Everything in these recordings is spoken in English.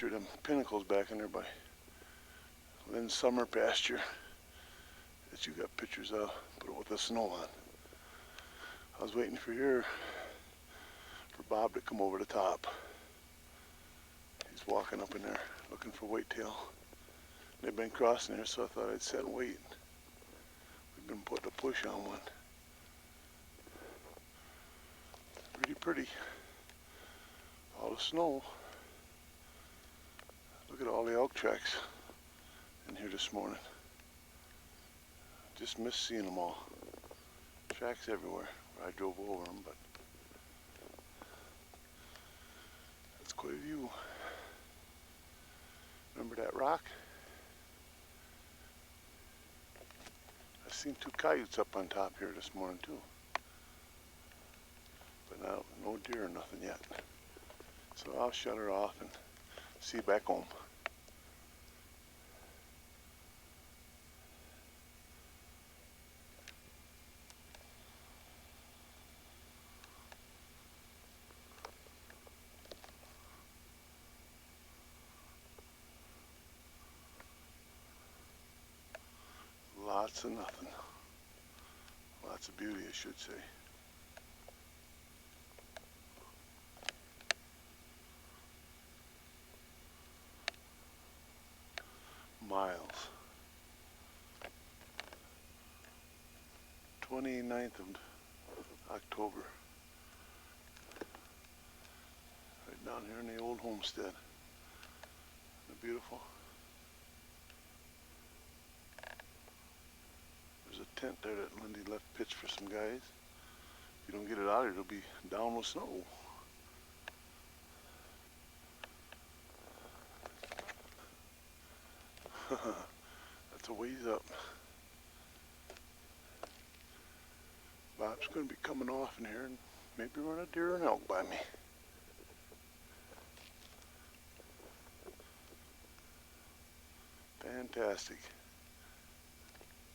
picture of them pinnacles back in there by Lynn's summer pasture that you got pictures of, but with the snow on. I was waiting for Bob to come over the top. He's walking up in there looking for whitetail. They've been crossing there, so I thought I'd sit and wait. We've been putting a push on one. Pretty pretty. All the snow. Look at all the elk tracks in here this morning. Just missed seeing them all. Tracks everywhere where I drove over them, but that's quite a view. Remember that rock? I've seen 2 coyotes up on top here this morning too. But no deer or nothing yet. So I'll shut her off and see you back home. Lots of nothing. Lots of beauty, I should say. Miles. 29th of October. Right down here in the old homestead. Isn't it beautiful? There's a tent there that Lindy left pitched for some guys. If you don't get it out of here, it'll be down with snow. That's a ways up. Bob's going to be coming off in here and maybe run a deer or an elk by me. Fantastic.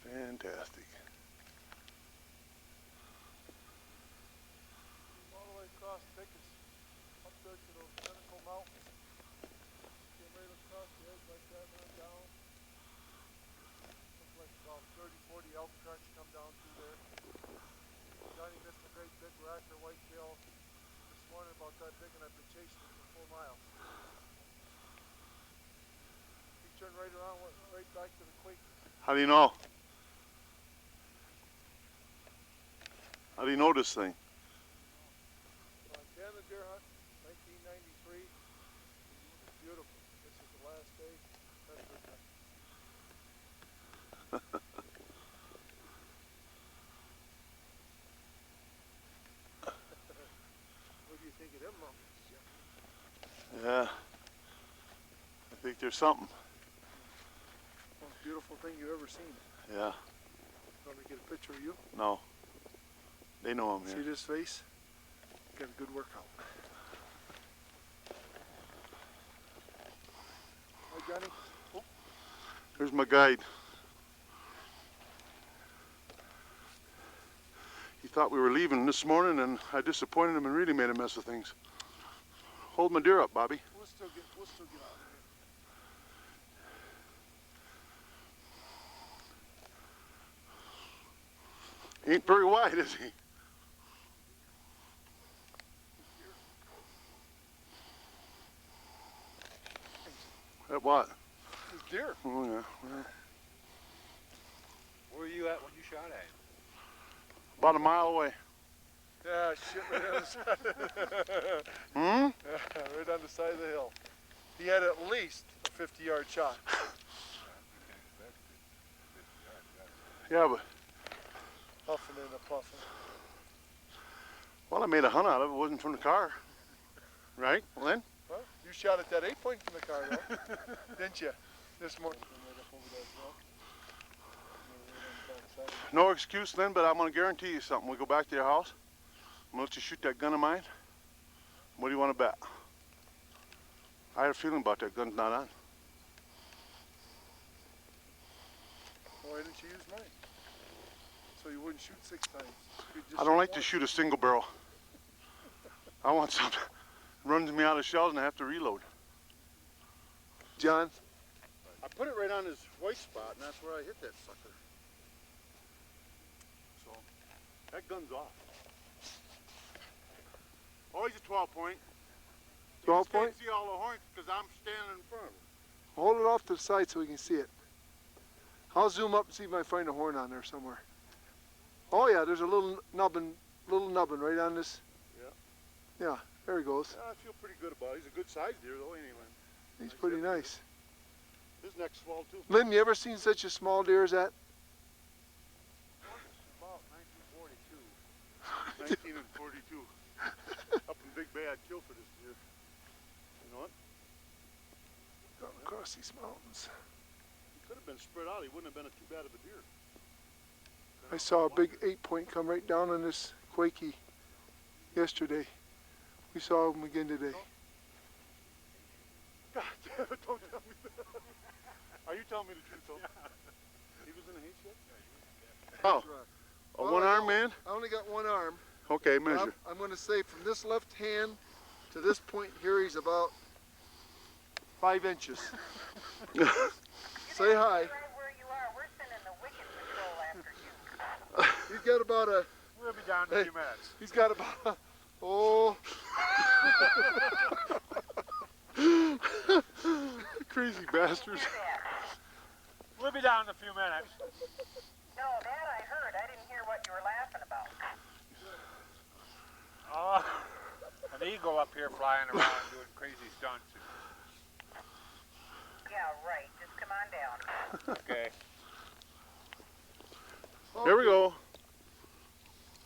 Fantastic. All the way across thickets, up there to those pinnacle mountains. Came right across the edge like that and then down. Looks like about 30-40 elk tracks come down through there. Johnny missed a great big racker whitetail this morning about that big, and I've been chasing it for 4 miles. He turned right around, went right back to the Quakers. How do you know? How do you know this thing? Montana deer hunt, 1993. It's beautiful. This is the last day. That's good time. What do you think of them monkeys, Jeff? Yeah. I think there's something. Most beautiful thing you've ever seen. Yeah. Want me to get a picture of you? No. They know I'm See here. this face? Got a good workout. Hi, Johnny. Oh. Here's my guide. He thought we were leaving this morning and I disappointed him and really made a mess of things. Hold my deer up, Bobby. We'll still get out of here. Ain't very wide, is he? At what? It's deer. Oh, yeah. Well, Where were you at when you shot at him? about a mile away. Yeah, shit, right on the side. Hmm? Yeah, right on the side of the hill. He had at least a 50-yard shot. Yeah, but, Puffing and a puffing. well, I made a hunt out of it. It wasn't from the car. Right, Lynn? Well, you shot at that 8-point from the car, though, didn't you? This morning. No excuse, Lynn, but I'm going to guarantee you something. We go back to your house. I'm going to let you shoot that gun of mine. What do you want to bet? I had a feeling about that gun's not on. Why didn't you use mine? So you wouldn't shoot 6 times. I don't like to shoot a single barrel. I want something that runs me out of shells and I have to reload. John? I put it right on his white spot, and that's where I hit that sucker. So, that gun's off. Always a 12 point. 12 You point? can't see all the horns because I'm standing in front of him. Hold it off to the side so we can see it. I'll zoom up and see if I find a horn on there somewhere. Oh yeah, there's a little nubbin right on this. Yeah. Yeah, there he goes. Yeah, I feel pretty good about it. He's a good sized deer though, ain't he, Lynn? He's pretty nice. His neck's small too. Lynn, you ever seen such a small deer as that? About 1942. 1942. Up in Big Bay, I'd kill for this deer. You know what? Going across these mountains. He could have been spread out. He wouldn't have been too bad of a deer. I saw a big 8-point come right down on this Quakey yesterday. We saw him again today. God damn it, don't tell me that. Are you telling me the truth though? He was in the hay shed? Oh, a Well, one-armed man? I only got one arm. Okay, But measure. I'm going to say from this left hand to this point here, he's about 5 inches. Say hi. Right where you are, we're sending the wicked patrol after you. He's got about a, We'll be down in a few minutes. he's got about, oh. Crazy bastards. We'll be down in a few minutes. No, that I heard. I didn't hear what you were laughing about. An eagle up here flying around doing crazy stunts. Yeah, right. Just come on down. Okay. Here we go.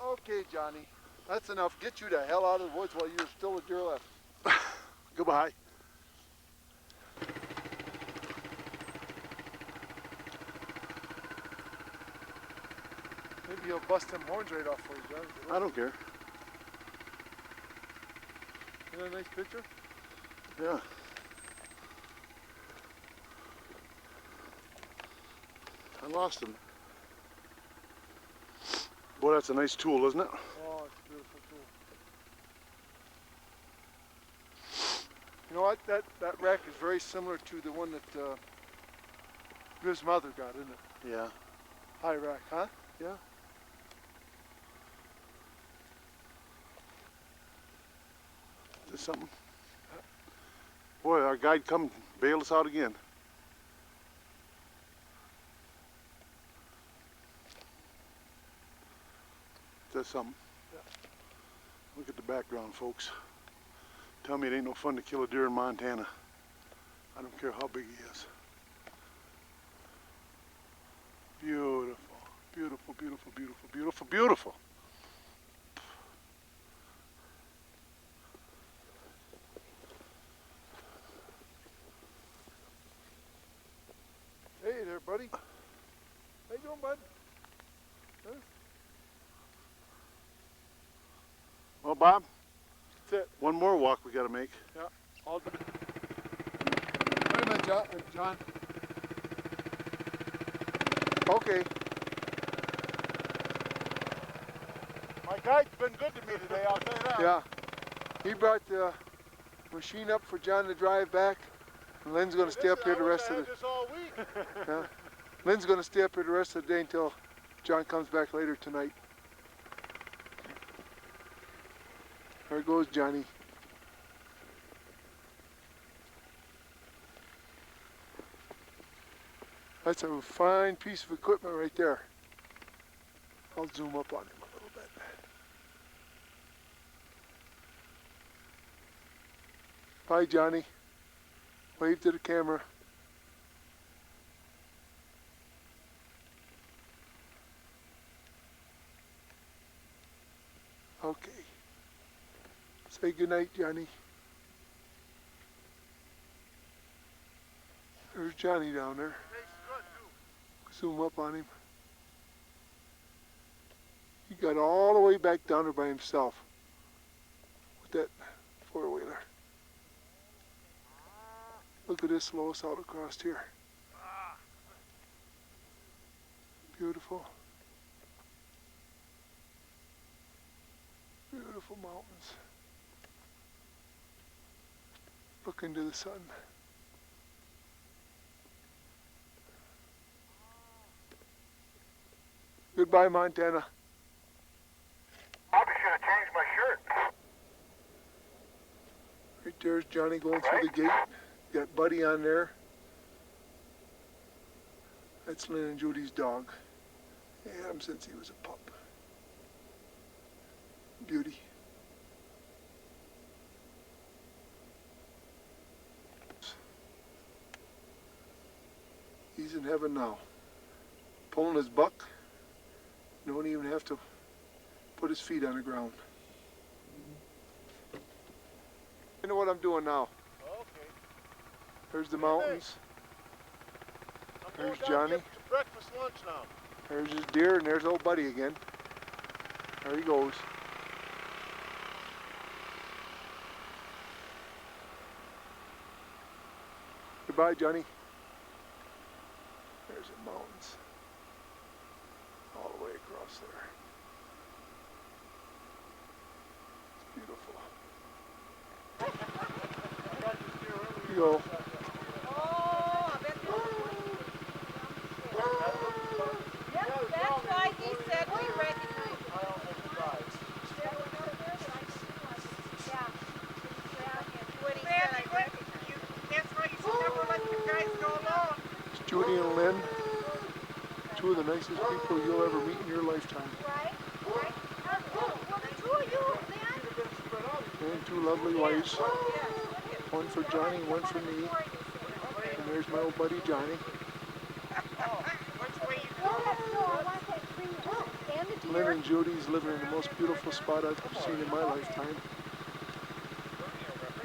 Okay, Johnny. That's enough. Get you the hell out of the woods while you're still a deer left. Goodbye. Maybe he'll bust them horns right off for you, John. I don't care. Isn't that a nice picture? Yeah. I lost him. Boy, that's a nice tool, isn't it? Oh, it's a beautiful tool. You know what? That rack is very similar to the one that Griz's mother got, isn't it? Yeah. High rack, huh? Yeah. Is this something? Boy, our guide come bail us out again. Is that something? Yeah. Look at the background, folks. Tell me it ain't no fun to kill a deer in Montana. I don't care how big he is. Beautiful, beautiful, beautiful, beautiful, beautiful, beautiful. Hey there, buddy. How you doing, bud? Huh? Well, Bob, That's it. one more walk we gotta make. All done. Wait a minute, John. Okay. My guide's been good to me today, I'll tell you that. Yeah. He brought the machine up for John to drive back. And Lynn's going to stay up here the rest of the this all week. yeah. Lynn's going to stay up here the rest of the day until John comes back later tonight. There goes Johnny. That's a fine piece of equipment right there. I'll zoom up on him a little bit. Hi, Johnny. Wave to the camera. Okay. Say goodnight, Johnny. There's Johnny down there. Zoom up on him. He got all the way back down there by himself with that four-wheeler. Look at this slow us out across here. Beautiful. Beautiful mountains. Look into the sun. Goodbye, Montana. Probably should have changed my shirt. Right there's Johnny going through the gate. Got Buddy on there. That's Lynn and Judy's dog. Had him since he was a pup. Beauty. He's in heaven now. Pulling his buck. Don't even have to put his feet on the ground. You know what I'm doing now? Okay. There's the mountains. There's Johnny. To breakfast, lunch now. There's his deer, and there's old Buddy again. There he goes. Goodbye, Johnny. There's the mountains. All the way across there. It's beautiful. Here you go. That's why he said we recognized it. That's why you should never let the guys go alone. It's Judy and Lynn. Two of the nicest people you'll ever meet in your lifetime. Right? Well, the two of you, man. And two lovely wives. One for Johnny, one for me. And there's my old buddy Johnny. Lynn and Judy's living in the most beautiful spot I've seen in my lifetime.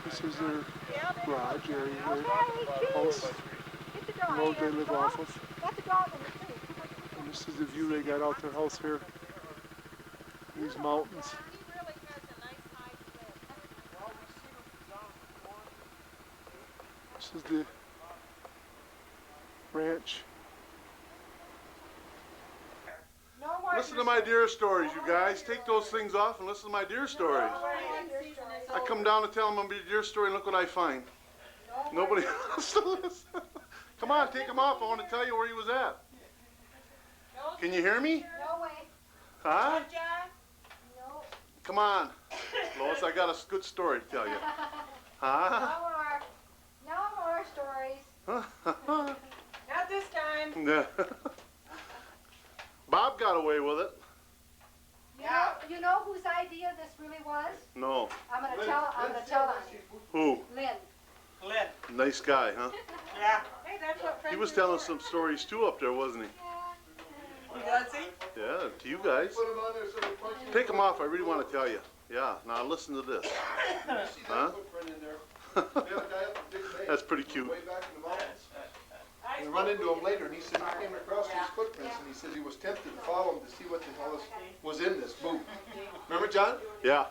This is their garage area, their house, the road they live off of. And this is the view they got out their house here. These mountains. This is the ranch. Listen to my deer stories, you guys. Take those things off and listen to my deer stories. I come down to tell them a deer story and look what I find. Nobody wants to listen. Come on, take them off. I want to tell you where he was at. Can you hear me? No way. Huh? No. Come on. Lois, I got a good story to tell you. Huh? No more stories. Not this time. Bob got away with it. You know whose idea this really was? No. I'm gonna tell on you. Who? Lynn. Nice guy, huh? Yeah. Hey, that's what He was telling some stories too up there, wasn't he? Does he? Yeah, to you guys. Take them off. I really want to tell you. Yeah. Now listen to this. Huh? That's pretty cute. We run into him later, and he said he came across these footprints, and he said he was tempted to follow them to see what the hell was in this boot. Remember, John? Yeah.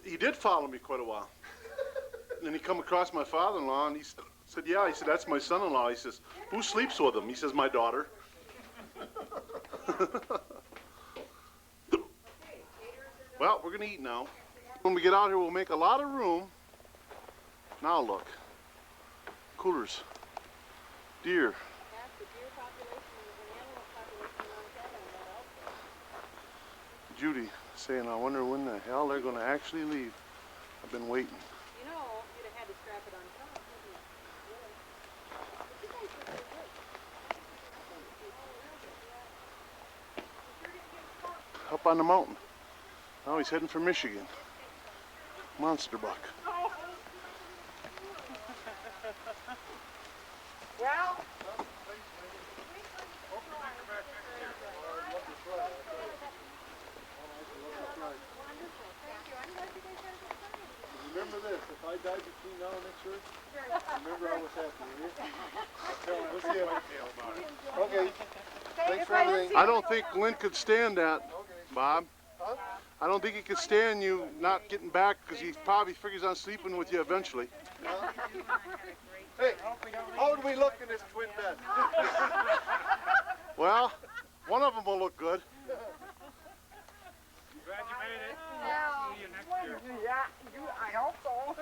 He did follow me quite a while. And then he come across my father-in-law, and he said, yeah. He said, that's my son-in-law. He says, who sleeps with him? He says, my daughter. Well, we're going to eat now. When we get out here, we'll make a lot of room. Now look. Coolers. Deer. Judy saying, I wonder when the hell they're going to actually leave. I've been waiting. You know, you'd have had to strap it on top, wouldn't you? Up on the mountain. Now he's heading for Michigan. Monster buck. Well, Remember this, if I died between now and next year, remember I was happy, will you? We'll see you. Okay. Thanks for everything. I don't think Lynn could stand that, Bob. Huh? I don't think he could stand you not getting back because he probably figures on sleeping with you eventually. Hey, how do we look in this twin bed? Well, one of them will look good. Glad you made it. yeah. See you next year. Yeah, I hope so.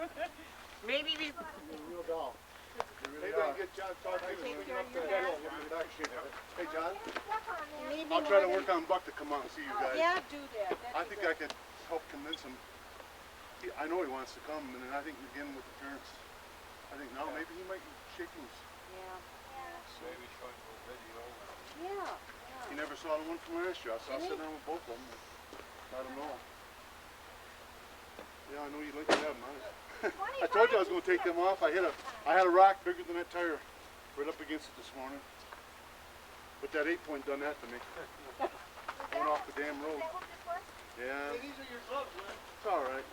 Maybe we. Real doll. Maybe I can get John to talk to you. Take care of your hair. Hey, John, Need me I'll try to more work on Buck to come out and see you guys. Yeah, do that. I think I could help convince him. I know he wants to come, and then I think again with the parents, I think now maybe he might shake loose. Maybe showing a video. Yeah. He never saw the one from last year. I saw sitting down with both of them. I don't know. Yeah, I know you'd like to have them. I told you I was going to take them off. I had a rock bigger than that tire right up against it this morning. But that 8-point done that to me. Going off the damn road. Yeah. Hey, these are your gloves, man. It's all right.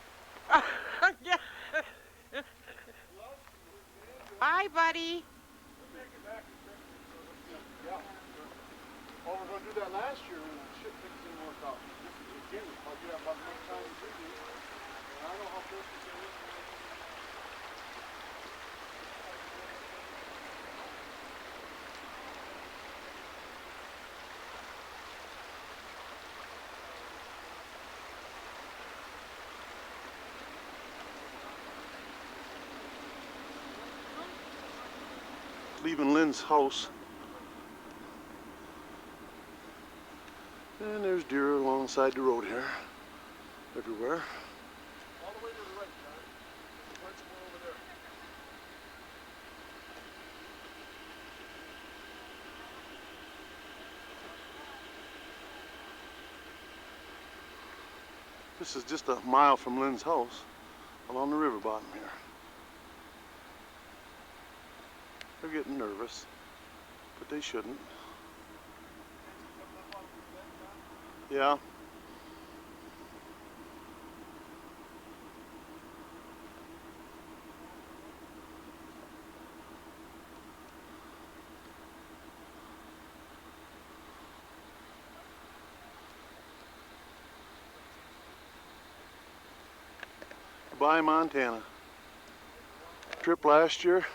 Bye, buddy. Yeah. Well, we were going to do that last year and shit didn't work out. Again, I'll get up about the next time we do. And I know how close it is. Leaving Lynn's house. And there's deer alongside the road here. Everywhere. All the way to the right, John. There's a bunch more over there. This is just a mile from Lynn's house along the river bottom here. They're getting nervous, but they shouldn't. Yeah. Goodbye, Montana. Trip last year.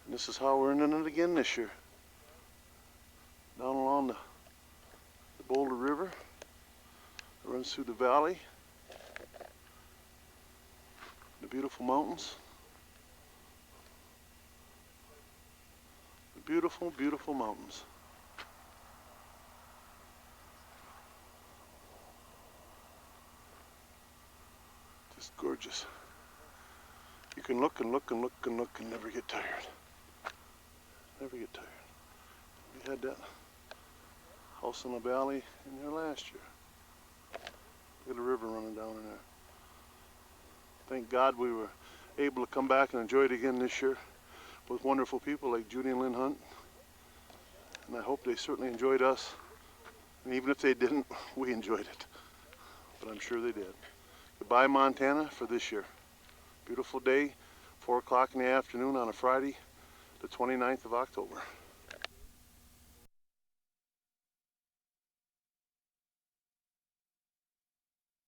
And this is how we're ending it again this year. Down along the Boulder River. It runs through the valley. The beautiful mountains. The beautiful, beautiful mountains. Just gorgeous. You can look and look and look and look and never get tired. Never get tired. We had that house in the valley in there last year. Look at the river running down in there. Thank God we were able to come back and enjoy it again this year with wonderful people like Judy and Lynn Hunt. And I hope they certainly enjoyed us. And even if they didn't, we enjoyed it. But I'm sure they did. Goodbye, Montana, for this year. Beautiful day, 4 o'clock in the afternoon on a Friday, the 29th of October.